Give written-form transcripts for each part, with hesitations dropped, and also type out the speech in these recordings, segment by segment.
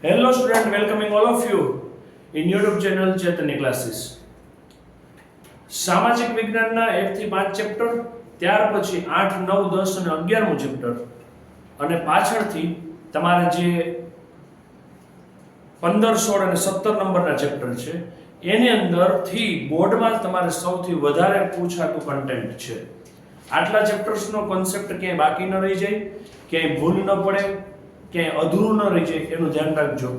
Hello student, welcoming all of you in YouTube channel ચેતનની classes. સામાજિક વિજ્ઞાનના 1 થી 5 ચેપ્ટર, ત્યાર પછી 8, 9, 10 અને 11મું ચેપ્ટર અને પાછળથી તમારે જે 15, 16 અને 17 નંબરના ચેપ્ટર છે એની અંદરથી બોર્ડમાં તમારે સૌથી વધારે પૂછાતું કન્ટેન્ટ છે. આટલા ચેપ્ટર્સનો કોન્સેપ્ટ ક્યાંય બાકી ન રહી જાય, ક્યાંય ભૂલ ન પડે, ક્યાંય અધૂરું ન રહી જાય એનું ધ્યાન રાખજો.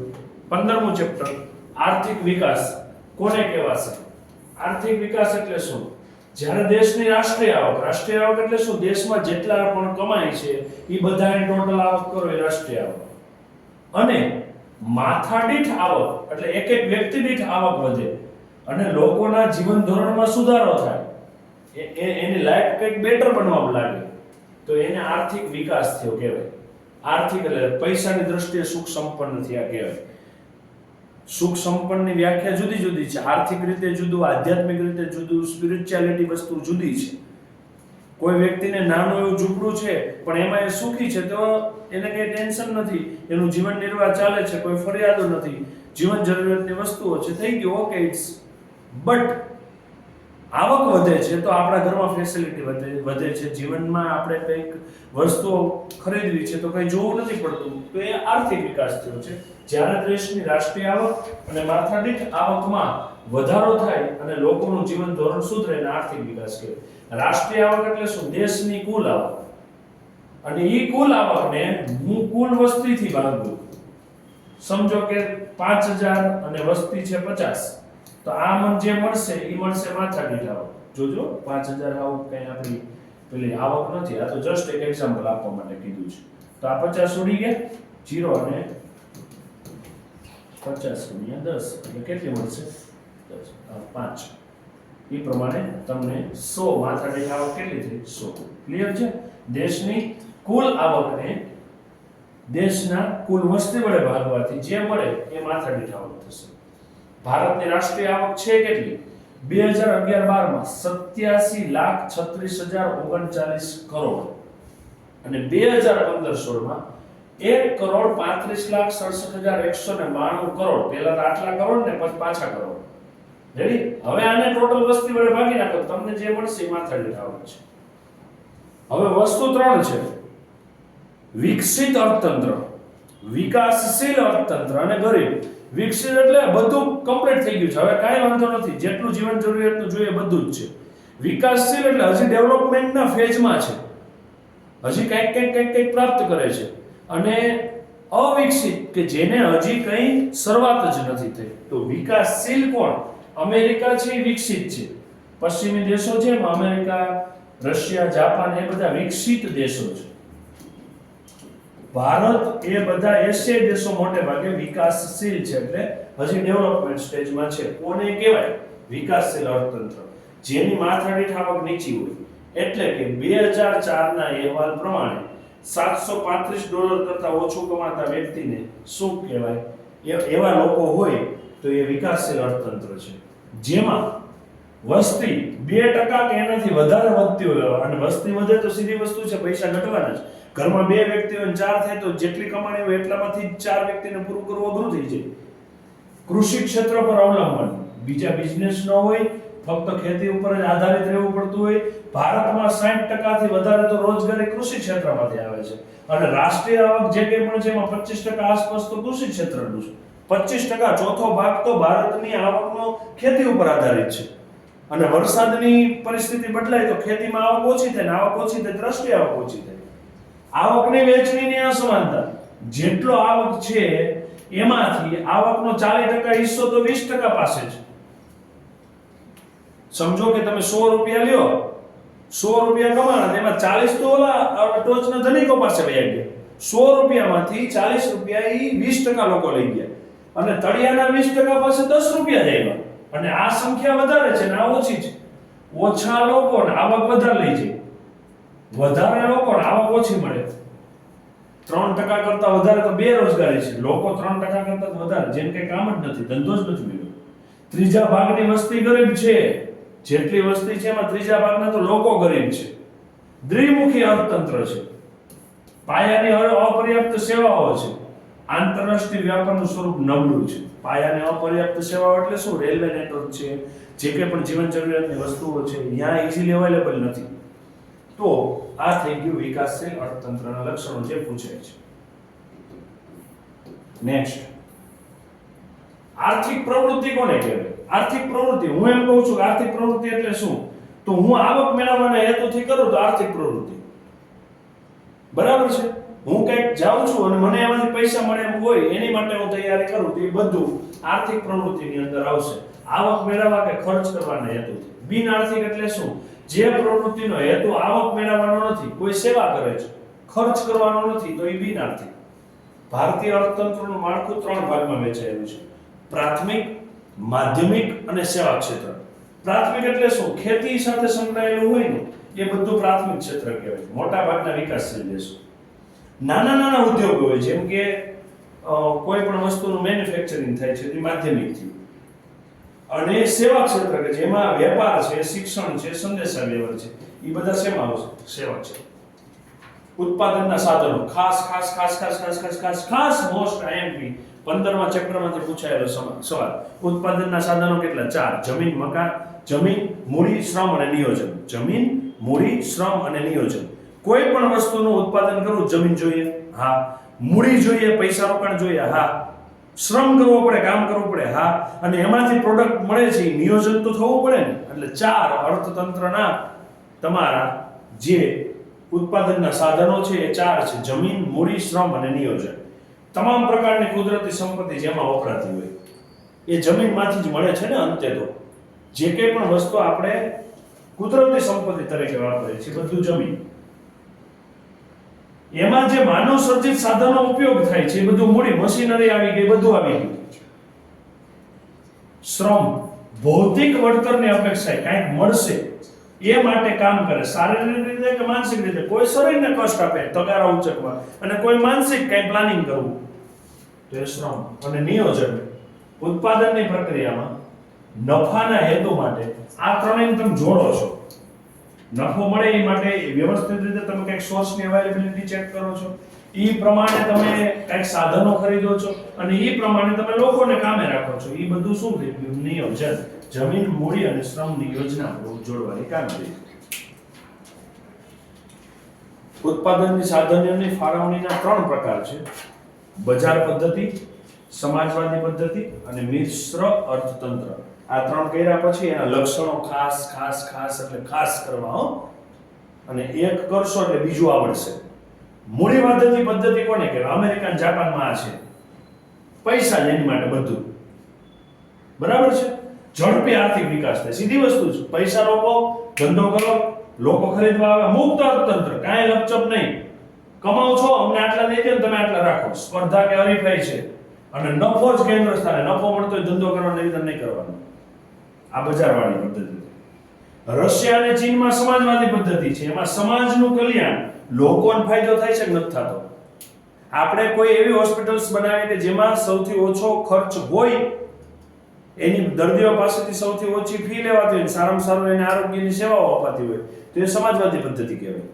15મું ચેપ્ટર આર્થિક વિકાસ કોને કહેવાશે? આર્થિક વિકાસ એટલે શું? જ્યારે દેશની રાષ્ટ્રીય આવક એટલે શું? દેશમાં જેટલા પણ કમાય છે એ બધાની ટોટલ આવક કરો એ રાષ્ટ્રીય આવક. અને માથાદીઠ આવક એટલે એક એક વ્યક્તિ દીઠ આવક વધે અને લોકોના જીવન ધોરણમાં સુધારો થાય, એની લાઈફ કંઈક બેટર બનવા લાગે તો એને આર્થિક વિકાસ થયો કહેવાય. આર્થિક એટલે પૈસાની દ્રષ્ટિએ સુખ સંપન્ન થયા કહેવાય. સુખ સંપન્નની વ્યાખ્યા જુદી જુદી છે. આર્થિક રીતે જુદું, આધ્યાત્મિક રીતે જુદું, સ્પિરિચ્યુઆલિટી વસ્તુ જુદી છે. કોઈ વ્યક્તિને નાનું એવું ઝૂંપડું છે પણ એમાં એ સુખી છે તો એને કઈ ટેન્શન નથી, એનું જીવન નિર્વાહ ચાલે છે, કોઈ ફરિયાદો નથી, જીવન જરૂરિયાતની વસ્તુઓ છે, થઈ ગયું, ઓકે ઇટ્સ. બટ આવક વધે છે તો આપણા ઘરમાં ફેસિલિટી વધે છે, જીવનમાં આપણે કંઈક વસ્તુઓ ખરીદવી છે તો કંઈ જોવું નથી પડતું, તો એ આર્થિક વિકાસ થયો છે. જ્યારે દેશની રાષ્ટ્રીય આવક અને માથાદીઠ આવકમાં વધારો થાય અને લોકોનું જીવન ધોરણ સુધરે એને આર્થિક વિકાસ કહેવાય. રાષ્ટ્રીય આવક એટલે શું? દેશની કુલ આવક. અને એ કુલ આવકને હું કુલ વસ્તીથી ભાગું. સમજો કે 5000 અને વસ્તી છે 50, તો આ મન જે મળશે એ મળશે માથાદીઠ આવક. જોજો 5000 આવક કઈ આપણી પેલી આવક નથી, આ તો જસ્ટ એક એક્ઝામ્પલ આપવા માટે કીધું છે. તો આ 50 ઉડી ગયા, 0 અને 50 ગુણ્યા 10 એટલે કેટલી મળશે? 5. એ પ્રમાણે તમને 100 માથાદીઠ આવક કેટલી થઈ? 100. ક્લિયર છે? દેશની કુલ આવકને દેશના કુલ વસ્તી વડે ભાગવાથી જે મળે એ માથાદીઠ આવક થશે. ભારતની રાષ્ટ્રીય આવક છે કેટલી? 2011-12માં 87,36,039 કરોડ અને 2015-16માં 1,35,67,192 કરોડ. પહેલા તો આટલા કરોડ ને પછી પાછા કરોડ. રેડી? હવે આને ટોટલ વસ્તી વડે ભાગી નાખો, તમને જે મળશે એ માથાદીઠ આવક છે. હવે વસ્તુ 3 છે: વિકસિત અર્થતંત્ર, વિકાસશીલ અર્થતંત્ર અને ગરીબ. વિકસિત એટલે બધું કમ્પ્લીટ થઈ ગયું છે, હવે કાંઈ વાંધો નથી, જેટલું જીવન જરૂરિયાતનું જોઈએ બધું જ છે. વિકાસશીલ એટલે હજી ડેવલપમેન્ટના ફેઝમાં છે, હજી કંઈક પ્રાપ્ત કરે છે. અને અવિકસિત કે જેને હજી કંઈ શરૂઆત જ નથી થઈ. તો વિકાસશીલ કોણ? અમેરિકા છે એ વિકસિત છે. પશ્ચિમી દેશો છે એમાં અમેરિકા, રશિયા, જાપાન એ બધા વિકસિત દેશો છે. ભારત એ બધા એશિયાઈ દેશો મોટે ભાગે વિકાસશીલ છે, એટલે હજી ડેવલપમેન્ટ સ્ટેજમાં છે. કોને કહેવાય? વિકાસશીલ અર્થતંત્ર. જેની માથાદીઠ આવક નીચી હોય. એટલે કે 2004ના અહેવાલ પ્રમાણે $735 કરતા ઓછું કમાતા વ્યક્તિને શું કહેવાય? એવા લોકો હોય તો એ વિકાસશીલ અર્થતંત્ર છે. જેમાં વસ્તી 2% કે એનાથી વધારે વધતી હોય, અને વસ્તી વધે તો સીધી વસ્તુ છે, પૈસા ઘટવાના જ. ઘરમાં 2 વ્યક્તિ હોય 4 થાય તો જેટલી કમાણી હોય એટલામાંથી 4 વ્યક્તિને પૂરું કરવું અઘરું થઈ જાય. કૃષિ ક્ષેત્ર પર અવલંબન, બીજા બિઝનેસ ન હોય, ફક્ત ખેતી ઉપર જ આધારિત રહેવું પડતું હોય. ભારતમાં 60% થી વધારે તો રોજગારી કૃષિ ક્ષેત્રમાંથી આવે છે. અને રાષ્ટ્રીય આવક જે કંઈ પણ છે એમાં 25% આસપાસ તો કૃષિ ક્ષેત્રનું છે. 25%, ચોથો ભાગ તો ભારતની આવકનો ખેતી ઉપર આધારિત છે. અને વરસાદની પરિસ્થિતિ બદલાય તો ખેતીમાં આવક ઓછી થાય, આવક ઓછી થાય, રાષ્ટ્રીય આવક ઓછી થાય. આવકની વહેંચણીની અસમાનતા, જેટલો આવક છે એમાંથી આવકનો 40% હિસ્સો તો 20% પાસે છે. સમજો કે તમે 100 રૂપિયા લ્યો, 100 રૂપિયા કમાણા, એમાં 40 તો ઓલા ટોચના ધનિકો પાસે વયા ગયા. 100 રૂપિયામાંથી 40 રૂપિયા એ 20% લોકો લઈ ગયા અને તળિયાના 20% પાસે 10 રૂપિયા જ આવ્યા. અને આ સંખ્યા વધારે છે ને આ ઓછી છે. ઓછા લોકોને આવક વધારે લઈ જાય, વધારે લોકોને આવક ઓછી મળે. 3% કરતા વધારે તો બેરોજગારી છે. લોકો 3% કરતા વધારે, જેમ કે કામ જ નથી, ધંધો જ નથી મળ્યો. ત્રીજા ભાગની વસ્તી ગરીબ છે. જેટલી વસ્તી છે એમાં ત્રીજા ભાગના તો લોકો ગરીબ છે. દ્વિમુખી અર્થતંત્ર છે. પાયાની અપર્યાપ્ત સેવાઓ છે. આંતરરાષ્ટ્રીય વ્યાપારનું સ્વરૂપ નબળું છે. પાયાને અપર્યાપ્ત સેવાઓ એટલે શું? રેલવે નેટવર્ક છે, જે કંઈ પણ જીવન જરૂરિયાતની વસ્તુઓ છે ત્યાં ઇઝીલી અવેલેબલ નથી. તો આ થઈ ગયું વિકાસશીલ અર્થતંત્રના લક્ષણો જે પૂછાય છે. નેક્સ્ટ, આર્થિક પ્રવૃત્તિ કોને કહેવાય? આર્થિક પ્રવૃત્તિ, હું એમ કહું છું કે આર્થિક પ્રવૃત્તિ એટલે શું? તો હું આવક મેળવવાના હેતુથી કરું તો આર્થિક પ્રવૃત્તિ, બરાબર છે. હું કંઈક જાઉં છું અને મને એમાંથી પૈસા મળે એમ હોય એની માટે હું તૈયારી કરું તો એ બધું આર્થિક પ્રવૃત્તિની અંદર આવશે. આવક મેળવવા કે ખર્ચ કરવાના હેતુથી. બિન આર્થિક એટલે શું? જે પ્રવૃત્તિનો હેતુ આવક મેળવવાનો નથી, કોઈ સેવા કરે છે, ખર્ચ કરવાનો નથી, તો એ બિન આર્થિક. ભારતીય અર્થતંત્રનું માળખું 3 ભાગમાં વહેંચાયેલું છે: પ્રાથમિક, માધ્યમિક અને સેવા ક્ષેત્ર. પ્રાથમિક એટલે શું? ખેતી સાથે સંકળાયેલું હોય ને એ બધું પ્રાથમિક ક્ષેત્ર કહેવાય. મોટા ભાગના વિકાસશીલ દેશો. નાના ઉદ્યોગો હોય, જેમ કે કોઈ પણ વસ્તુનું મેન્યુફેક્ચરિંગ થાય છે, એ માધ્યમિક થયું. અને સેવા ક્ષેત્ર કે જેમાં વેપાર છે, શિક્ષણ છે, સંદેશાવ્યવહાર છે, એ બધા શેમાં આવશે? સેવા ક્ષેત્ર. ઉત્પાદનના સાધનો, ખાસ મોસ્ટ આઈએમપી 15મા ચેપ્ટરમાંથી પૂછાયેલો સવાલ. ઉત્પાદનના સાધનો કેટલા? 4: જમીન, મકાન, જમીન, મૂડી, શ્રમ અને નિયોજન. જમીન, મૂડી, શ્રમ અને નિયોજન. કોઈ પણ વસ્તુનું ઉત્પાદન કરવું જમીન જોઈએ, હા. મૂડી જોઈએ, પૈસા રોકાણ જોઈએ, હા. શ્રમ કરવો પડે, કામ કરવું પડે, હા. અને એમાંથી પ્રોડક્ટ મળે છે, નિયોજન તો થવું પડે ને. એટલે 4 અર્થતંત્રના તમારા જે ઉત્પાદનના સાધનો છે એ 4 છે: જમીન, મૂડી, શ્રમ અને નિયોજન. તમામ પ્રકારની કુદરતી સંપત્તિ જેમાં વપરાતી હોય એ જમીનમાંથી જ મળે છે ને. અંતે તો જે કંઈ પણ વસ્તુ આપણે કુદરતી સંપત્તિ તરીકે વાપરીએ છીએ બધું જમીન. એમાં જે માનવ સર્જિત સાધનો ઉપયોગ થાય છે એ બધું મૂડી, મશીનરી આવી ગઈ, બધું આવી ગયું. શ્રમ, ભૌતિક વળતરની અપેક્ષાએ કંઈક મળશે એ માટે કામ કરે, શારીરિક રીતે કે માનસિક રીતે. કોઈ શરીરને કષ્ટ આપે, તગારા ઉચકવા, અને કોઈ માનસિક કંઈ પ્લાનિંગ કરવું, તો એ શ્રમ. અને નિયોજન, ઉત્પાદનની પ્રક્રિયામાં નફાના હેતુ માટે. આ ત્રણેય તમે જોડો છો. નફો મળે એ માટે વ્યવસ્થિત રીતે તમે કંઈક સોર્સની અવેલેબિલિટી ચેક કરો છો, એ પ્રમાણે તમે કંઈક સાધનો ખરીદો છો, અને એ પ્રમાણે તમે લોકોને કામે રાખો છો. એ બધું શું થઈ ગયું? નિયોજન. જમીન, મૂડી અને શ્રમની યોજના જોડવાની કામગીરી. ઉત્પાદનની સાધનોની ફાળવણીના 3 પ્રકાર છે: બજાર પદ્ધતિ, સમાજવાદી પદ્ધતિ અને મિશ્ર અર્થતંત્ર. આ 3 કર્યા પછી એના લક્ષણો ખાસ એટલે ખાસ કરવા, અને એક કરશો એટલે બીજું આવડશે. મૂડીવાદી પદ્ધતિ કોને કહેવાય? અમેરિકા અને જાપાનમાં આ છે. પૈસા જ એની માટે બધું, બરાબર છે. ઝડપી આર્થિક વિકાસ થાય, સીધી વસ્તુ છે. પૈસા રોકો, ધંધો કરો, લોકો ખરીદવા આવે. મુક્ત અર્થતંત્ર, કાંઈ લપચપ નહીં. કમાઓ છો, અમને આટલા દઈ દે, તમે આટલા રાખો. સ્પર્ધા કે હરીફાઈ છે, અને નફો જ કેન્દ્ર સ્થાને. નફો મળતો હોય ધંધો કરવાનો, નિવેદન નહીં કરવાનું. આ બજારવાળી પદ્ધતિ. રશિયા અને ચીનમાં સમાજવાદી પદ્ધતિ છે. એમાં સમાજનું કલ્યાણ, લોકોને ફાયદો થાય છે કે નથી થતો. આપણે કોઈ એવી હોસ્પિટલ્સ બનાવીએ કે જેમાં સૌથી ઓછો ખર્ચ હોય, એની દર્દીઓ પાસેથી સૌથી ઓછી ફી લેવાતી હોય, સારામાં સારું એને આરોગ્યની સેવાઓ અપાતી હોય, તો એ સમાજવાદી પદ્ધતિ કહેવાય.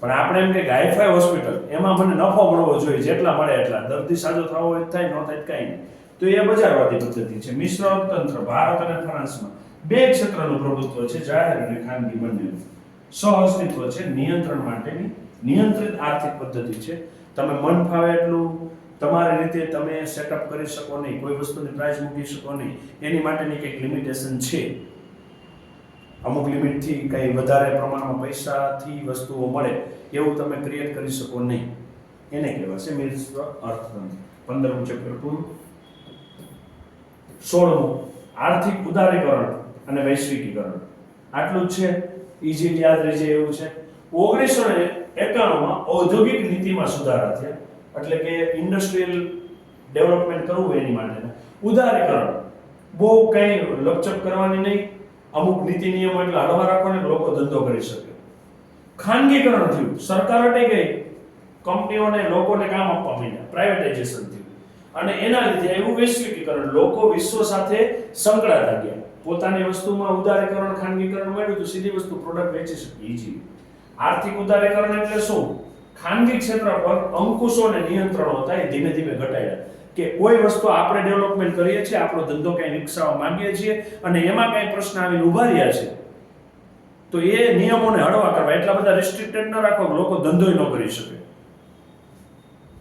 પણ આપણે એમ કે હાઈફાઈ હોસ્પિટલ, એમાં મને નફો મળવો જોઈએ, જેટલા મળે એટલા. દર્દી સાજો થવો હોય થાય, ન થાય કાંઈ નહીં. તો એ બજારવાદી પદ્ધતિ છે. મિશ્ર અર્થતંત્ર, ભારત અને ફ્રાન્સમાં 2 ક્ષેત્રનું પ્રભુત્વ છે, જાહેર અને ખાનગી બંનેનું. સહઅસ્તિત્વ છે, નિયંત્રણ માટેની નિયંત્રિત આર્થિક પદ્ધતિ છે. તમે મન ફાવે એટલું તમારી રીતે તમે સેટઅપ કરી શકો નહીં, કોઈ વસ્તુની પ્રાઇસ મૂકી શકો નહીં. એની માટેની કંઈક લિમિટેશન છે. અમુક લિમિટથી કંઈ વધારે પ્રમાણમાં પૈસાથી વસ્તુઓ મળે એવું તમે ક્રિએટ કરી શકો નહીં. એને કહેવાશે મિશ્ર અર્થતંત્ર. 15મું ચેપ્ટર પૂરું. 16મું આર્થિક ઉદારીકરણ અને વૈશ્વિકીકરણ. આટલું જ છે, ઈઝી યાદ રહી જાય એવું છે. 1991માં ઔદ્યોગિક નીતિમાં સુધારા થયા, એટલે કે ઇન્ડસ્ટ્રીયલ ડેવલપમેન્ટ કરવું એની માટે. ઉદારીકરણ, બહુ કંઈ લપચપ કરવાની નહીં, અમુક નીતિ નિયમો એટલે હળવા રાખવાને, લોકો ધંધો કરી શકે. ખાનગીકરણ થયું, સરકાર હટી ગઈ, કંપનીઓને લોકોને કામ આપવા માંડ્યા, પ્રાઇવેટાઇઝેશન થયું, અને એના લીધે એવું વૈશ્વિકીકરણ, લોકો વિશ્વ સાથે સંકળાતા ગયા. પોતાની વસ્તુમાં ઉદારીકરણ, ખાનગીકરણ મળ્યું તો સીધી વસ્તુ પ્રોડક્ટ વેચી શકે ઈઝી. આર્થિક ઉદારીકરણ એટલે શું? ખાનગી ક્ષેત્ર પર અંકુશો અને નિયંત્રણો હતા એ ધીમે ધીમે ઘટાડ્યા કે કોઈ વસ્તુ આપણે ડેવલપમેન્ટ કરીએ છીએ, આપણો ધંધો કંઈ વિકસાવવા માંગીએ છીએ અને એમાં કંઈ પ્રશ્ન આવીને ઉભા રહ્યા છે તો એ નિયમોને હળવા કરવા, એટલા બધા રિસ્ટ્રિક્ટેડ ન રાખો કે લોકો ધંધો ન કરી શકે.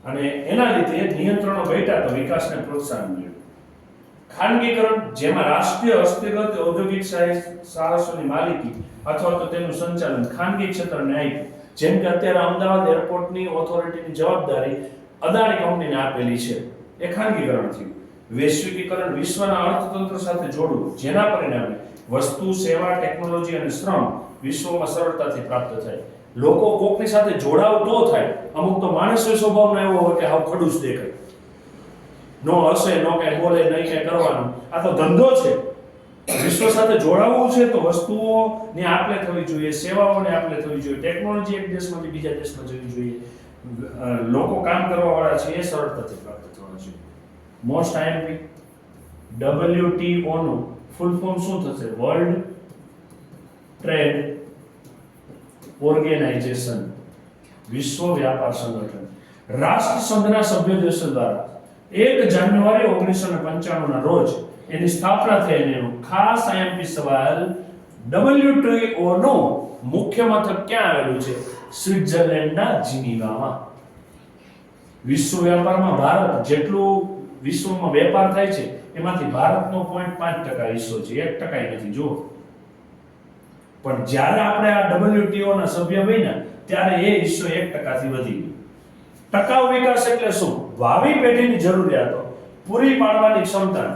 અને એના લીધે નિયંત્રણો ઘટ્યા તો વિકાસને પ્રોત્સાહન મળ્યું. ખાનગીકરણ, જેમાં રાષ્ટ્રીય હસ્તગત ઔદ્યોગિક સાહસોની માલિકી અથવા તો તેનું સંચાલન ખાનગી ક્ષેત્રને આપ્યું. જેમ કે અત્યારે અમદાવાદ એરપોર્ટની ઓથોરિટીની જવાબદારી અદાણી કંપનીને આપેલી છે, એ ખાનગીકરણ થયું. વૈશ્વિકીકરણ, વિશ્વના અર્થતંત્ર સાથે જોડવું, જેના પરિણામે વસ્તુ, સેવા, ટેકનોલોજી અને શ્રમ વિશ્વમાં સરળતાથી પ્રાપ્ત થાય. લોકો કોકની સાથે જોડાવ તો થાય. અમુક તો માણસનો સ્વભાવનો એવો હોય કે હાવ ખડૂસ દેખાય, નો હશે, નો કઈ બોલે, નહીં કઈ કરવાનું. આ તો ધંધો છે. વિશ્વ સાથે જોડાવવું છે તો વસ્તુઓની આપ-લે થવી જોઈએ, સેવાઓની આપ-લે થવી જોઈએ, ટેકનોલોજી એક દેશમાંથી બીજા દેશમાં જવી જોઈએ, લોકો કામ કરવા વાળા છે એ સરળતાથી પ્રાપ્ત થવા જોઈએ. મોસ્ટ આઈએમપી WTO નું ફૂલ ફોર્મ શું થશે? વર્લ્ડ ટ્રેડ ઓર્ગેનાઇઝેશન, વિશ્વ વ્યાપાર સંગઠન. રાષ્ટ્રસંઘના સભ્ય દેશો દ્વારા 1 જાન્યુઆરી 1995 ના રોજ એની સ્થાપના થઈ. એનું ખાસ આઈએમપી સવાલ, WTO નું મુખ્ય મથક ક્યાં આવેલું છે? સ્વિટ્ઝરલેન્ડના જીનીવામાં. વિશ્વ વ્યાપારમાં ભારત જેટલું વિશ્વમાં વેપાર થાય છે એમાંથી ભારતનો 0.5% હિસ્સો છે, 1% નથી. જો પણ જ્યારે આપણે આ WTO ના સભ્ય બન્યા ત્યારે એ હિસ્સો 1% થી વધી ગયો. ટકાઉ વિકાસ એટલે શું? ભાવિ પેઢીની જરૂરિયાતો પૂરી પાડવાની ક્ષમતા,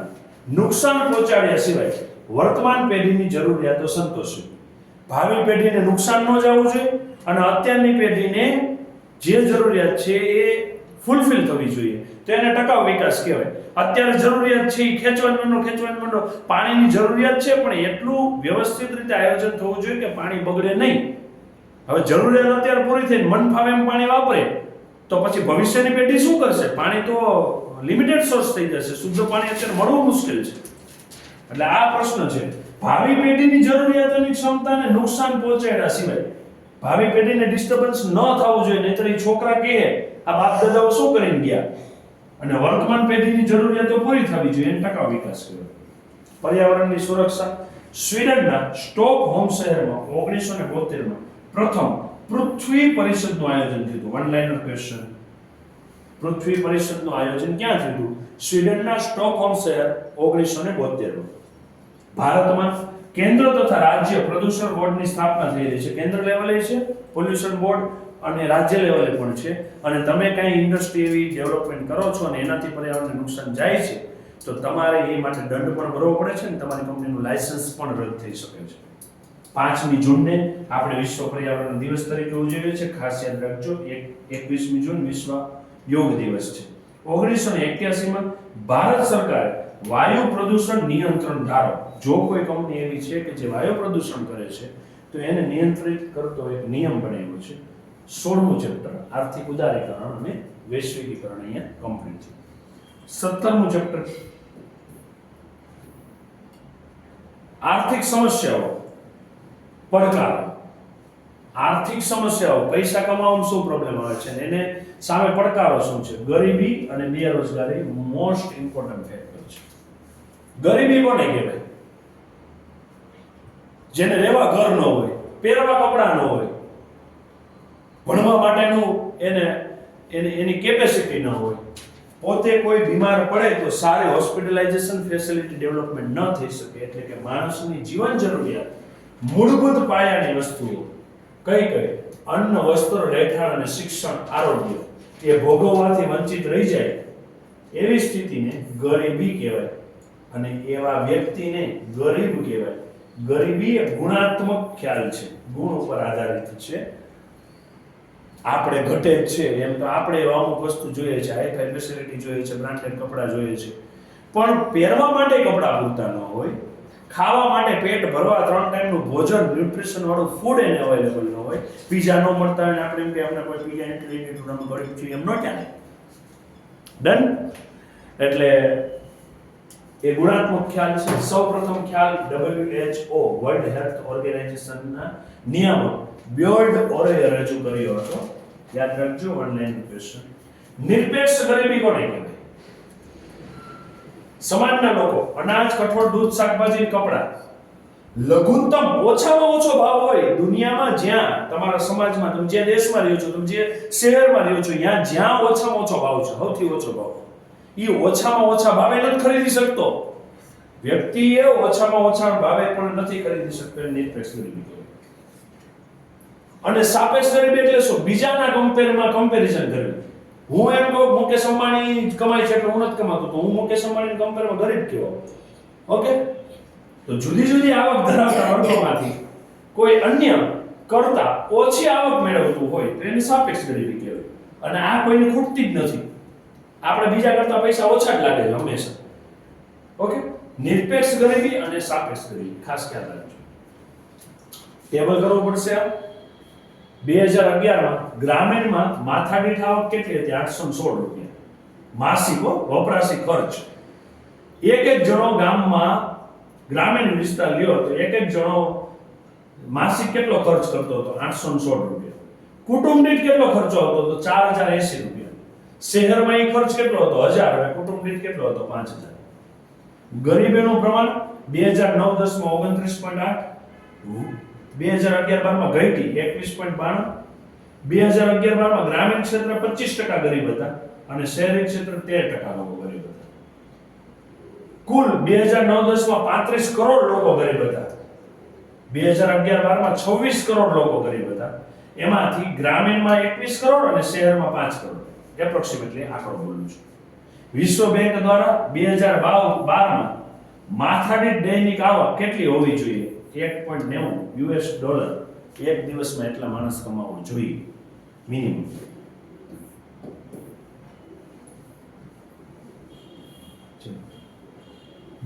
નુકસાન પહોંચાડ્યા સિવાય વર્તમાન પેઢીની જરૂરિયાતો સંતોષવી. ભાવિ પેઢીને નુકસાન ન જવું જોઈએ અને અત્યારની પેઢીને જે જરૂરિયાત છે એ ફૂલફિલ થવી જોઈએ, તો એને ટકાઉ વિકાસ કહેવાય. અત્યારે જરૂરિયાત છે એ ખેંચવાની માંડો. પાણીની જરૂરિયાત છે પણ એટલું વ્યવસ્થિત રીતે આયોજન થવું જોઈએ કે પાણી બગડે નહીં. હવે જરૂરિયાત અત્યારે પૂરી થઈને મન ફાવે એમ પાણી વાપરે તો પછી ભવિષ્યની પેઢી શું કરશે? પાણી તો લિમિટેડ સોર્સ થઈ જશે, શુદ્ધ પાણી અત્યારે મળવું મુશ્કેલ છે. એટલે આ પ્રશ્ન છે. ભાવિ પેઢીની જરૂરિયાતોની ક્ષમતાને નુકસાન પહોંચાડ્યા સિવાય ભાવિ પેઢીને ડિસ્ટર્બન્સ ન થવું જોઈએ, નહીતર એ છોકરા કહે આ બાપ દાદાઓ શું કરીને ગયા. અને વર્તમાન પેઢીની જરૂરિયાતો પૂરી થવી જોઈએ, એને ટકાઉ વિકાસ કહેવાય. પર્યાવરણની સુરક્ષા. સ્વીડનના સ્ટોકહોમ શહેરમાં 1972 પ્રથમ પૃથ્વી પરિષદનું આયોજન થયું. One liner question. પૃથ્વી પરિષદનું આયોજન ક્યાં થયું? સ્વીડનના સ્ટોકહોમ શહેર 1972. ભારતમાં કેન્દ્ર તથા રાજ્ય પ્રદૂષણ બોર્ડની સ્થાપના થયેલી છે. કેન્દ્ર લેવલે છે પોલ્યુશન બોર્ડ અને રાજ્ય લેવલે પણ છે. અને તમે કઈ ઇન્ડસ્ટ્રી એવી ડેવલપમેન્ટ કરો છો અને એનાથી પર્યાવરણને નુકસાન જાય છે તો તમારે એ માટે દંડ પણ ભરવો પડે છે અને તમારી કંપનીનું લાયસન્સ પણ રદ થઈ શકે છે. 5મી જૂનને આપણે વિશ્વ પર્યાવરણ દિવસ તરીકે ઉજવીએ છીએ. ખાસ યાદ રાખજો, 21મી જૂન વિશ્વ યોગ દિવસ છે. 1981માં ભારત સરકારે વાયુ પ્રદૂષણ નિયંત્રણ ધારો, જો કોઈ કંપની એવી છે કે જે વાયુ પ્રદૂષણ કરે છે તો એને નિયંત્રિત કરતો એક નિયમ બનાવ્યો છે. 16મું ચેપ્ટર આર્થિક ઉદારીકરણ અને વૈશ્વિકીકરણ અહીંયા કમ્પ્લીટ છે. 17મું ચેપ્ટર આર્થિક સમસ્યાઓ, પડકારો. આર્થિક સમસ્યાઓ, પૈસા કમાવામાં શું પ્રોબ્લેમ આવે છે એને સામે પડકારો શું છે? ગરીબી અને બેરોજગારી મોસ્ટ ઇમ્પોર્ટન્ટ ફેક્ટર છે. ગરીબી કોને કહેવાય? જેને રહેવા ઘર ન હોય, પહેરવા કપડા ન હોય, ભણવા માટેનું એની કેપેસિટી ન હોય, પોતે કોઈ બીમાર પડે તો સારી હોસ્પિટલાઇઝેશન ફેસિલિટી ડેવલપમેન્ટ ન થઈ શકે. એટલે કે માણસની જીવન જરૂરિયાત, મૂળભૂત પાયાની વસ્તુઓ કઈ કઈ? અન્ન, વસ્ત્ર, રહેઠાણ અને શિક્ષણ, આરોગ્ય એ ભોગવવાથી વંચિત રહી જાય એવી સ્થિતિને ગરીબી કહેવાય. અને એવા વ્યક્તિને ગરીબ કહેવાય. ગરીબી એ ગુણાત્મક ખ્યાલ છે, ગુણ ઉપર આધારિત છે. આપણે ઘટે જ છે એમ તો આપણે અમુક વસ્તુ જોઈએ છે, હાઈ ફાઈ ફેસિલિટી જોઈએ છે, બ્રાન્ડેડ કપડાં જોઈએ છે, પણ પહેરવા માટે કપડાં પૂરતા ન હોય, ખાવા માટે પેટ ભરવા 3 ટાઈમનું ભોજન, ન્યુટ્રિશન વાળું ફૂડ એને અવેલેબલ ન હોય. પીઝા ન મળતા હોય આપણે એમ કે અમને કોઈ પીઝા નથી લીધું, અમે ગરીબ છીએ, એમ ન ચાલે. ડન? એટલે એ ગુણાત્મક ખ્યાલ છે. સૌપ્રથમ ખ્યાલ WHO વર્લ્ડ હેલ્થ ઓર્ગેનાઇઝેશનના નિયામક બ્યોર્ડ ઓરેએ રજૂ કર્યો હતો યાદ રાખજો, ઓનલાઈન ક્વેશ્ચન. નિરપેક્ષ ગરીબી કોને કહેવાય? સમાજના લોકો અનાજ, કઠોળ, દૂધ, શાકભાજી, કપડાં લઘુત્તમ ઓછામાં ઓછો ભાવ હોય દુનિયામાં, જ્યાં તમારા સમાજમાં, તમે જે દેશમાં રહ્યો છો, તમે જે શહેરમાં રહ્યો છો, જ્યાં ઓછામાં ઓછો ભાવ છે, સૌથી ઓછો ભાવ, એ ઓછામાં ઓછા ભાવે નથી ખરીદી શકતો વ્યક્તિએ, ઓછામાં ઓછા ભાવે પણ નથી ખરીદી શકતો, નિરપેક્ષ ગરીબી કહેવાય. અને સાપેક્ષ ગરીબી એટલે શું? બીજાના કમ્પેરિઝન કરવી. હું એમ કહું મુકેશ અંબાણી કમાય છે એટલે હું નથી કમાતો, તો હું મુકેશ અંબાણીના કમ્પેરમાં ગરીબ કેવો? ઓકે, તો જુદી જુદી આવક ધરાવતા વર્ગોમાંથી કોઈ અન્ય કરતા ઓછી આવક મેળવતું હોય તો એને સાપેક્ષ ગરીબી કહેવાય. અને આ કોઈને ખૂટતી જ નથી, આપણે બીજા કરતા પૈસા ઓછા જ લાગે છે હંમેશા. ઓકે, નિરપેક્ષ ગરીબી અને સાપેક્ષ ગરીબી ખાસ ખ્યાલ રાખજો. ટેબલ કરવું પડશે. આ 2011માં ગ્રામીણમાં માથાદીઠ આવક કેટલી હતી? 816 રૂપિયા માસિક વપરાશી ખર્ચ. એક જણો ગામમાં, ગ્રામીણ વિસ્તાર લ્યો તો એક જણો માસિક કેટલો ખર્ચ કરતો હતો? 816 રૂપિયા. કુટુંબ દીઠ કેટલો ખર્ચો હતો? તો 4080 રૂપિયા. શહેરમાં એ ખર્ચ કેટલો હતો? 1000. અને કુટુંબ દીઠ કેટલો હતો? 5000. ગરીબીનું પ્રમાણ 2009-10માં 29.8, 2011-12માં ઘટી 21.92, 2011-12માં ગ્રામીણ ક્ષેત્ર 25% ગરીબ હતા અને શહેરી ક્ષેત્ર 13% લોકો ગરીબ હતા. કુલ 2009-10માં 35 કરોડ લોકો ગરીબ હતા, 2011-12માં 26 કરોડ લોકો ગરીબ હતા. એમાંથી ગ્રામીણમાં 21 કરોડ અને શહેરમાં 5 કરોડ, એપ્રોક્સિમેટલી આંકડો બોલું છું. વિશ્વ બેંક દ્વારા 2012માં માથાદીઠ દૈનિક આવક કેટલી હોવી જોઈએ? $1.90 એક દિવસમાં એટલા માણસ કમાવો જોઈએ મિનિમમ.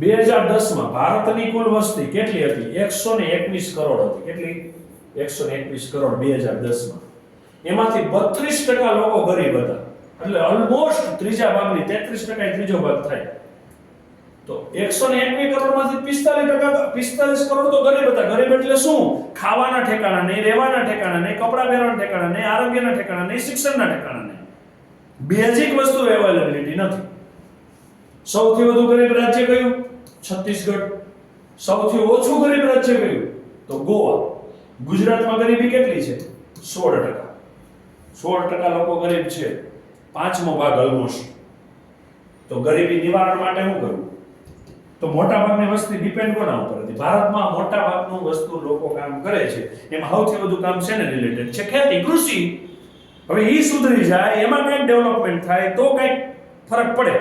બે 2010માં ભારતની કુલ વસ્તી કેટલી હતી? 121 કરોડ હતી. કેટલી? 121 કરોડ 2010માં. એમાંથી 32% લોકો ગરીબ હતા, એટલે ઓલમોસ્ટ ત્રીજા ભાગની 33% એ ત્રીજો ભાગ થાય. તો 121 કરોડમાંથી 45 કરોડ તો ગરીબ હતા. ગરીબ એટલે શું? ખાવાના ઠેકાણા નહીં, રહેવાના ઠેકાણા નહીં, કપડાં પહેરવાના ઠેકાણા નહીં, આરોગ્યના ઠેકાણા નહીં, શિક્ષણના ઠેકાણા નહીં, બેઝિક વસ્તુ અવેલેબિલિટી નથી. સૌથી વધુ ગરીબ રાજ્ય કયું? છત્તીસગઢ. સૌથી ઓછું ગરીબ રાજ્ય કયું? તો ગોવા. ગુજરાતમાં ગરીબી કેટલી છે? 16%. 16% લોકો ગરીબ છે, પાંચમો ભાગ ઓલમોસ્ટ. તો ગરીબી નિવારણ માટે શું કરવું? તો મોટા ભાગની વસ્તી ડિપેન્ડ કોના ઉપર હતી? ભારતમાં મોટા ભાગનું વસ્તુ લોકો કામ કરે છે, એમાં સૌથી વધુ કામ શેને રિલેટેડ છે? ખેતી, કૃષિ. હવે ઈ સુધરી જાય, એમાં કંઈક ડેવલપમેન્ટ થાય તો કંઈક ફરક પડે.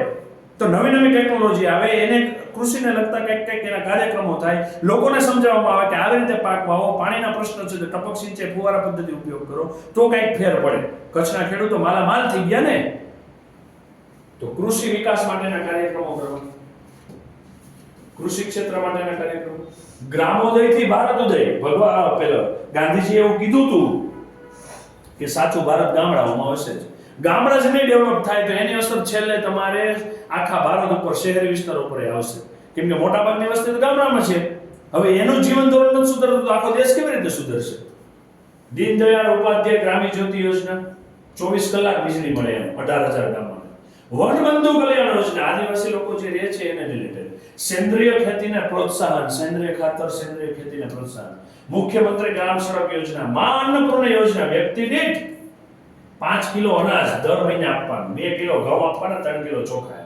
તો નવી નવી ટેકનોલોજી આવે, એને કૃષિને લગતા કંઈક એના કાર્યક્રમો થાય, લોકોને સમજાવવામાં આવે કે આવી રીતે પાક વાવો, પાણીના પ્રશ્ન છે તો ટપક સિંચાઈ, ફુવારા પદ્ધતિ ઉપયોગ કરો તો કંઈક ફેર પડે. કચ્છના ખેડૂતો માલામાલ થઈ ગયા ને. તો કૃષિ વિકાસ માટેના કાર્યક્રમો કરવા, કૃષિ ક્ષેત્ર માટેના કાર્યક્રમો. ગ્રામોદયથી ભારતોદય. પેલો ગાંધીજીએ એવું કીધું હતું કે સાચું ભારત ગામડાઓમાં હશે જ. ગામડા જ નહીં ડેવલપ થાય તો એની અસર છેલ્લે તમારે આખા ભારત ઉપર, શહેરી વિસ્તારો ઉપર આવશે. કેમ કે મોટા ભાગની વસ્તી તો ગામડામાં છે. હવે એનું જીવન ધોરણ નથી સુધરતું તો આખો દેશ કેવી રીતે સુધરશે? દીનદયાળ ઉપાધ્યાય ગ્રામીણ જ્યોતિ યોજના, 24 કલાક વીજળી મળે એમ 18,000 ગામમાં. વનબંધુ કલ્યાણ યોજના, આદિવાસી લોકો જે રહે છે એને રિલેટેડ. સેન્દ્રિય ખેતીને પ્રોત્સાહન, સેન્દ્રિય ખાતર, સેન્દ્રિય ખેતીને પ્રોત્સાહન. મુખ્યમંત્રી ગ્રામ સડક યોજના, મા અન્નપૂર્ણા યોજના, વ્યક્તિ દીઠ 5 કિલો અનાજ દર મહિને આપવાનું, 2 કિલો ઘઉં આપવાના, 3 કિલો ચોખા.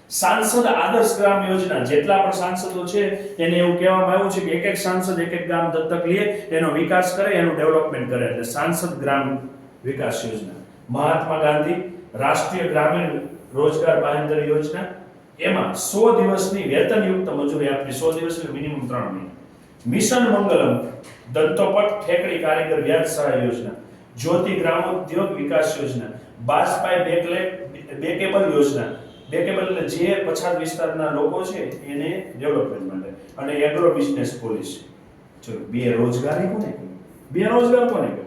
સાંસદ આદર્શ ગ્રામ યોજના, જેટલા પણ સાંસદો છે એને એવું કહેવામાં આવ્યું છે કે એક એક સાંસદ એક એક ગામ દત્તક લે, એનો વિકાસ કરે, એનું ડેવલપમેન્ટ કરે, એટલે સાંસદ ગ્રામ વિકાસ યોજના. મહાત્મા ગાંધી રાષ્ટ્રીય ગ્રામીણ રોજગાર બાંહેધરી યોજના, એમાં 100 દિવસની વેતનયુક્ત મજૂરી આપવી, 100 દિવસ એટલે મિનિમમ 3 મહિના. મિશન મંગલમ, દત્તોપટ ઠેકડી કારીગર વ્યાજ સહાય યોજના, જ્યોતિ ગ્રામોદ્યોગ વિકાસ યોજના, બાજપાઈ બેકેબલ યોજના. બેકેબલ એટલે જે પછાત વિસ્તારના લોકો છે એને ડેવલપમેન્ટ માટે. અને એગ્રો બિઝનેસ પોલિસી. ચલો, બેરોજગારી કોને કહે? બેરોજગાર કોને કહે?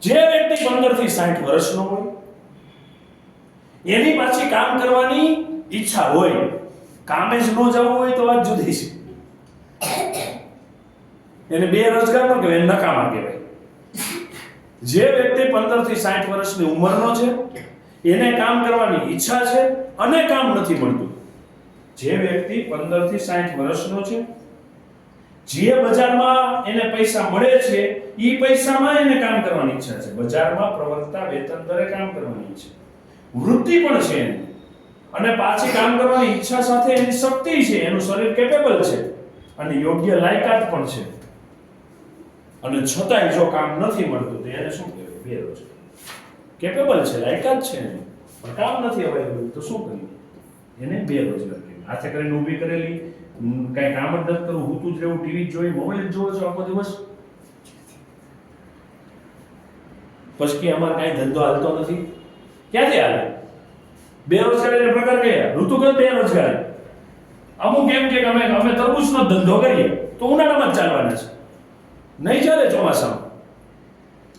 જે વ્યક્તિ 15 થી 60 વર્ષનો હોય, એની પાછી કામ કરવાની ઈચ્છા હોય, કામે જ ન જવું હોય તો વાત જુદી છે. એને બેરોજગાર ન કહેવાય, એને નકામા કહેવાય. જે વ્યક્તિ 15 થી 60 વર્ષની ઉંમરનો છે, એને કામ કરવાની ઈચ્છા છે અને કામ નથી મળતું. જે વ્યક્તિ 15 થી 60 વર્ષનો છે, જે બજારમાં એને પૈસા મળે છે, ઈ પૈસામાં એને કામ કરવાની ઈચ્છા છે. બજારમાં પ્રવર્તતા વેતન દરે કામ કરવાની ઈચ્છા, વૃત્તિ પણ છે એની, અને પાછી કામ કરવાની ઈચ્છા સાથે એની શક્તિ છે, એનું શરીર કેપેબલ છે અને યોગ્ય લાયકાત પણ છે, અને છતાંય જો કામ નથી મળતું તો એને શું કહેવાય? બેરોજગાર. કેપેબલ છે, લાયકાત છે એની, પણ કામ નથી અવેલેબલ, તો શું કરીએ? એને બેરોજગાર કહેવાય. હાથે કરીને ઊભી કરેલી, કઈ કામ જ નથી કરવું, હુતું જ રહેવું, ટીવી જોઈ, મોબાઈલ જ જોવો છો આખો દિવસ, પછી અમારે કાંઈ ધંધો હાલતો નથી, ક્યાંથી હાલે? બેરોજગારીના પ્રકાર કયા? ઋતુગત બેરોજગારી. અમુક એમ કે અમે તરબૂચનો ધંધો કરીએ તો ઉનાળામાં જ ચાલવાના છે, નહીં ચાલે ચોમાસામાં.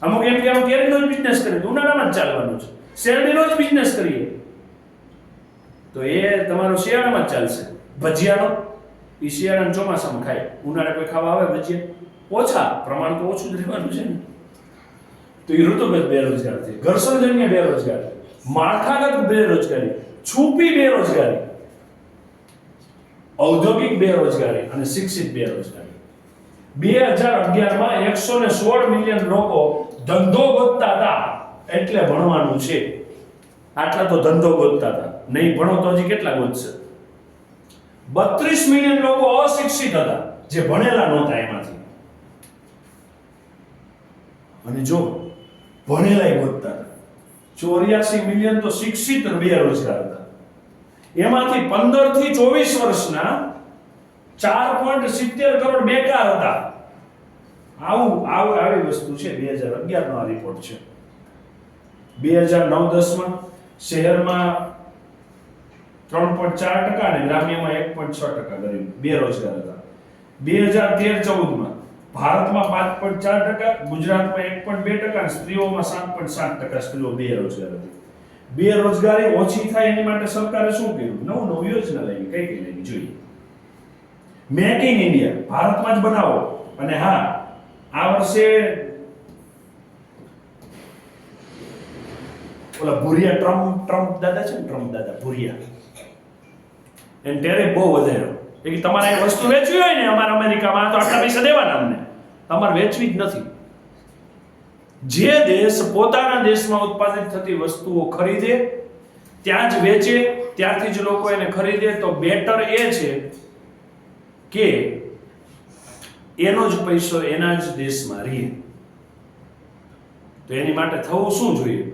અમુક એમ કે અમે કેરીનો જ બિઝનેસ કરીએ તો ઉનાળામાં જ ચાલવાનો છે. શેરડીનો જ બિઝનેસ કરીએ તો એ તમારો શિયાળામાં જ ચાલશે. ભજીયાનો એ શિયાળાના ચોમાસામાં ખાય, ઉનાળે કોઈ ખાવા આવે ભજીયા? ઓછા, પ્રમાણ તો ઓછું જ રહેવાનું છે ને. તો એ ઋતુગત બેરોજગારી, ઘર્ષણજન્ય બેરોજગારી, માળખાગત બેરોજગારી, છુપી બેરોજગારી, ઔદ્યોગિક બેરોજગારી અને શિક્ષિત બેરોજગારી. 2011માં 116 મિલિયન લોકો ધંધો ગોતતા હતા, એટલે ભણવાનું છે. આટલા તો ધંધો ગોતતા હતા, નહીં ભણો તો હજી કેટલા ગોતશે? 32 મિલિયન લોકો અશિક્ષિત હતા, જે ભણેલા નહોતા એમાંથી. અને જો ભણેલાય ગોતતા હતા, 84 મિલિયન તો શિક્ષિત બેરોજગાર હતા. એમાંથી 15 થી 24 વર્ષના 4.70 કરોડ બેકાર હતા. આવી વસ્તુ છે. 2011 નો આ રિપોર્ટ છે. 2009-10માં શહેરમાં 3.4% અને ગ્રામ્યમાં 1.6% ગરીબ બેરોજગાર હતા. 2013-14માં ભારતમાં 5.4%, ગુજરાતમાં 1.2% અને સ્ત્રીઓમાં 7.7% સ્ત્રીઓ બેરોજગાર હતી. બેરોજગારી ઓછી થાય એની માટે સરકારે શું કર્યું? નવું યોજના લાવી. કઈ લાવી જોઈએ? મેક ઇન ઇન્ડિયા, ભારતમાં જ બનાવો. અને હા, આ વર્ષે ઓલા ભુરિયા ટ્રમ્પ દાદા છે ને, ટ્રમ્પ દાદા ભુરિયા, એને ટેરિફ બહુ વધાર્યો. કે તમારે એક વસ્તુ વેચવી હોય ને અમારા અમેરિકામાં તો આટલા પૈસા દેવાના અમને, તમારે વેચવી જ નથી. જે દેશ પોતાના દેશમાં ઉત્પાદિત થતી વસ્તુઓ ખરીદે, ત્યાં જ વેચે, ત્યાંથી જ લોકો એને ખરીદે, તો બેટર એ છે કે એનો જ પૈસો એના જ દેશમાં રહે. તો એની માટે થવું શું જોઈએ?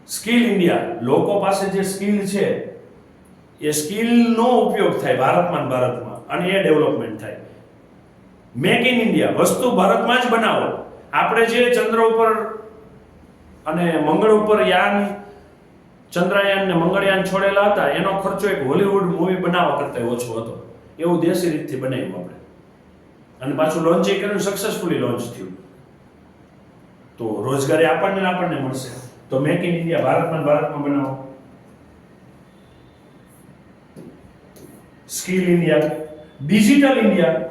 Skill India. લોકો પાસે જે સ્કિલ છે એ સ્કિલનો ઉપયોગ થાય ભારતમાં અને એ ડેવલપમેન્ટ થાય. મેક ઇન ઇન્ડિયા, વસ્તુ ભારતમાં જ બનાવો. આપણે જે ચંદ્ર ઉપર અને મંગળ ઉપર ચંદ્રયાન ને મંગળયાન છોડેલા હતા, એનો ખર્ચો એક હોલીવુડ મૂવી બનાવવા કરતા ઓછો હતો. એવું દેશી રીતથી બનાવ્યું આપણે, અને પાછું લોન્ચ કર્યું, સક્સેસફુલી લોન્ચ થયું. તો રોજગારી આપણને મળશે. તો મેક ઇન ઇન્ડિયા, ભારતમાં બનાવો. Skill India, digital India,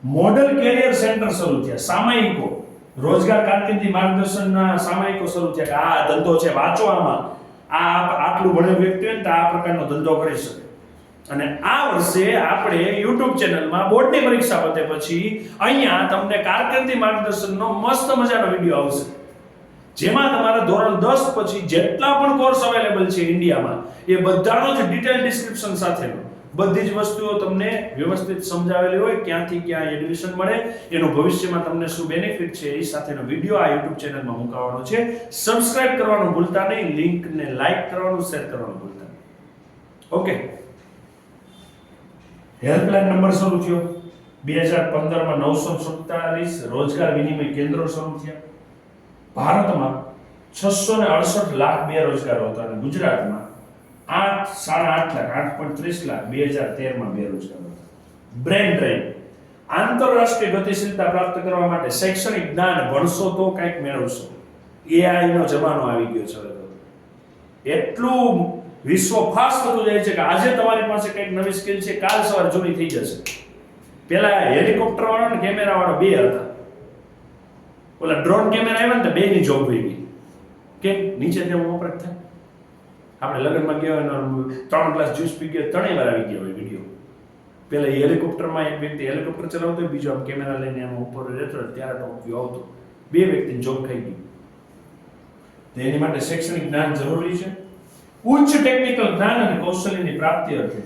model career centre શરૂ થયા. સામાયિકો, રોજગાર કારકિર્દી માર્ગદર્શનના સામાયિકો શરૂ થયા કે આ ધંધો છે, વાંચો આમાં, આટલું ભણેલ વ્યક્તિ હોય ને તો આ પ્રકારનો ધંધો કરી શકે. અને આ વર્ષે આપણે YouTube ચેનલમાં બોર્ડની પરીક્ષા પતે પછી અહીંયા તમને કારકિર્દી માર્ગદર્શનનો મસ્ત મજાનો વિડીયો આવશે, જેમાં તમારા ધોરણ 10 પછી જેટલા પણ કોર્સ અવેલેબલ છે ઇન્ડિયામાં, એ બધાનો જ ડિટેલ ડિસ્ક્રિપ્શન સાથેનો બધી જ વસ્તુઓ તમને વ્યવસ્થિત સમજાવેલી હોય, ક્યાંથી ક્યાં એડમિશન મળે, એનું ભવિષ્યમાં તમને શું બેનિફિટ છે, એ સાથેનો વિડીયો આ YouTube ચેનલમાં મુકાવવાનો છે. સબસ્ક્રાઇબ કરવાનું ભૂલતા નહીં, લિંકને લાઈક કરવાનું, શેર કરવાનું ભૂલતા નહીં. ઓકે. હેલ્પલાઇન નંબર શરૂ થયો 2015માં. 947 રોજગાર વિનિમય કેન્દ્રો શરૂ થયા. ભારતમાં 668 લાખ બેરોજગારો હતા અને ગુજરાતમાં 8.5 લાખ 8.30 લાખ 2013માં બેરોજગાર હતા. બ્રેન ડ્રેન, આંતરરાષ્ટ્રીય ગતિશીલતા પ્રાપ્ત કરવા માટે શૈક્ષણિક જ્ઞાન ભણશો તો કંઈક મેળવશો. AI નો જમાનો આવી ગયો છે હવે તો. એટલું વિશ્વ ફાસ્ટ થતું જાય છે કે આજે તમારી પાસે કંઈક નવી સ્કિલ છે, કાલ સવારે જૂની થઈ જશે. પેલા હેલિકોપ્ટર વાળો ને કેમેરા વાળો બે હતા. ઓલા ડ્રોન કેમેરા આવ્યા ને તો બે ની જોબ વહી ગઈ. કે નીચે જેમ ઓપરેટ થાય. આપણે લગ્નમાં ગયા હોય 3 ગ્લાસ જ્યુસ પી ગયા 3 વાર આવી ગયા હોય વિડીયો. પેલા હેલિકોપ્ટરમાં એક વ્યક્તિ હેલિકોપ્ટર ચલાવતો હોય, બીજો આમ કેમેરા લઈને આમ ઉપર રહેતો ત્યારે ટોપ વ્યૂ આવતો. બે વ્યક્તિની જોબ ખાઈ ગઈ. એની માટે શૈક્ષણિક જ્ઞાન જરૂરી છે. ઉચ્ચ ટેકનિકલ જ્ઞાન અને કૌશલ્યની પ્રાપ્તિ અર્થે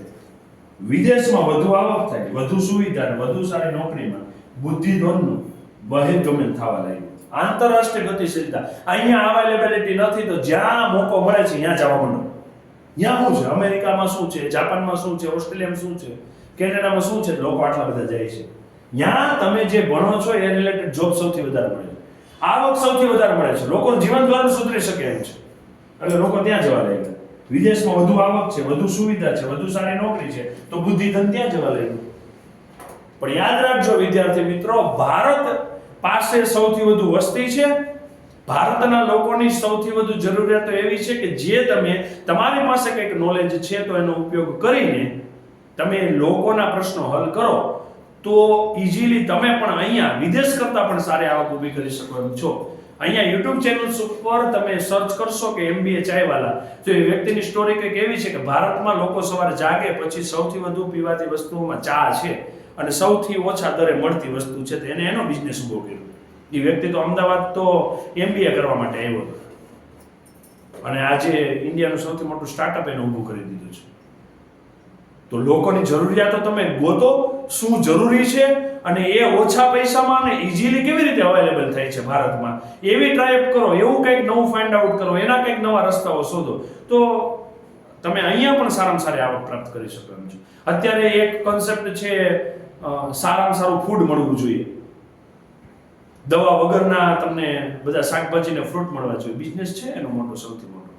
વિદેશમાં વધુ આવક થાય, વધુ સુવિધા અને વધુ સારી નોકરીમાં બુદ્ધિધનનું બહિર્ગમન થવા લાગ્યું. આંતરરાષ્ટ્રીય ગતિશીલતા અહીંયા અવેલેબિલિટી નથી તો જ્યાં મોકો મળે છે ત્યાં જવા માંડો. ત્યાં શું છે? અમેરિકામાં શું છે, જાપાનમાં શું છે, ઓસ્ટ્રેલિયામાં શું છે, કેનેડામાં શું છે, લોકો આટલા બધા જાય છે. ત્યાં તમે જે ભણો છો એ રિલેટેડ જોબ સૌથી વધારે મળે છે, આવક સૌથી વધારે મળે છે, લોકોનું જીવન ધોરણ સુધરી શકે એમ છે. એટલે લોકો ત્યાં જવા લાગ્યા. વિદેશમાં વધુ આવક છે, વધુ સુવિધા છે, વધુ સારી નોકરી છે, તો બુદ્ધિધન ત્યાં જવા લાગ્યું. પણ યાદ રાખજો વિદ્યાર્થી મિત્રો, ભારત પાસે સૌથી વધુ વસ્તી છે. ભારતના લોકોની સૌથી વધુ જરૂરિયાતો એવી છે કે જે તમે તમારી પાસે કંઈક નોલેજ છે તો એનો ઉપયોગ કરીને તમે લોકોના પ્રશ્નો હલ કરો તો ઈઝીલી તમે પણ અહીંયા વિદેશ કરતા પણ સારી આવક ઊભી કરી શકો એમ છો. અહીંયા YouTube ચેનલ્સ ઉપર તમે સર્ચ કરશો કે MBA ચાયવાલા, તો એ વ્યક્તિની સ્ટોરી કંઈક એવી છે કે ભારતમાં લોકો સવારે જાગે પછી સૌથી વધુ પીવાતી વસ્તુઓમાં ચા છે અને સૌથી ઓછા દરે મળતી વસ્તુ છે, તો એને એનો બિઝનેસ ઊભો કર્યો. એ વ્યક્તિ તો અમદાવાદ તો MBA કરવા માટે આવ્યો હતો અને આજે ઇન્ડિયાનું સૌથી મોટું સ્ટાર્ટઅપ એને ઊભું કરી દીધું છે. તો લોકોની જરૂરિયાતો તમે ગોતો, શું જરૂરી છે અને એ ઓછા પૈસામાં અને ઇઝીલી કેવી રીતે અવેલેબલ થાય છે ભારતમાં, એવી ટ્રાય કરો, એવું કંઈક નવું ફાઇન્ડ આઉટ કરો, એના કંઈક નવા રસ્તાઓ શોધો તો તમે અહીંયા પણ સારામાં સારી આવક પ્રાપ્ત કરી શકો એમ છો. અત્યારે એક કોન્સેપ્ટ છે સારામાં સારું ફૂડ મળવું જોઈએ, દવા વગરના તમને બધા શાકભાજી ને ફ્રૂટ મળવા જોઈએ. બિઝનેસ છે એનો મોટો, સૌથી મોટો.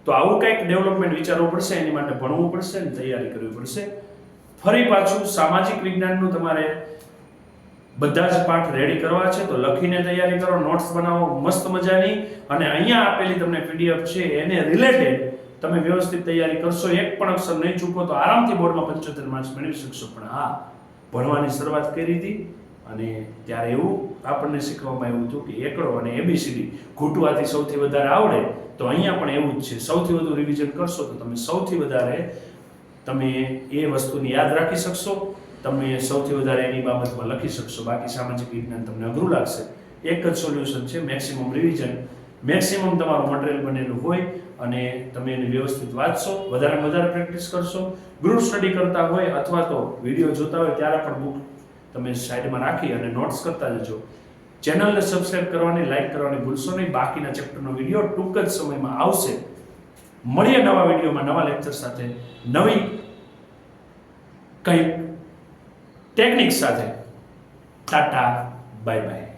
તો આવું કંઈક ડેવલપમેન્ટ વિચારવું પડશે, એની માટે ભણવું પડશે અને તૈયારી કરવી પડશે. ફરી પાછું સામાજિક વિજ્ઞાનનું તમારે બધા જ પાઠ રેડી કરવા છે તો લખીને તૈયારી કરો, નોટ્સ બનાવો મસ્ત મજાની, અને અહીંયા આપેલી તમને PDF છે એને રિલેટેડ તમે વ્યવસ્થિત તૈયારી કરશો, એક પણ અક્ષર નહીં ચૂકો તો આરામથી બોર્ડમાં 75 માર્ક્સ મેળવી શકશો. પણ હા, ભણવાની શરૂઆત કરી હતી અને ત્યારે એવું આપણને શીખવામાં આવ્યું હતું કે એકડો અને ABCD ઘૂંટવાથી સૌથી વધારે આવડે, તો અહીંયા પણ એવું જ છે. સૌથી વધુ રિવિઝન કરશો તો તમે સૌથી વધારે તમે એ વસ્તુને યાદ રાખી શકશો, તમે સૌથી વધારે એની બાબતમાં લખી શકશો. બાકી સામાજિક વિજ્ઞાન તમને અઘરું લાગશે. એક જ સોલ્યુશન છે, મેક્સિમમ રિવિઝન, મેક્સિમમ તમારું મટીરિયલ બનેલું હોય અને તમે એને વ્યવસ્થિત વાંચશો, વધારે વધારે પ્રેક્ટિસ કરશો. ગ્રુપ સ્ટડી કરતા હોય અથવા તો વિડીયો જોતા હોય ત્યારે પણ બુક તમે સાઈડમાં રાખી અને નોટ્સ કરતા જજો. ચેનલને સબસ્ક્રાઇબ કરવાની, લાઈક કરવાની ભૂલશો નહીં. બાકીના ચેપ્ટરનો વિડીયો ટૂંક જ સમયમાં આવશે. મળીએ નવા વિડીયોમાં, નવા લેક્ચર સાથે, નવી કંઈક ટેકનિક સાથે. Tata, bye bye.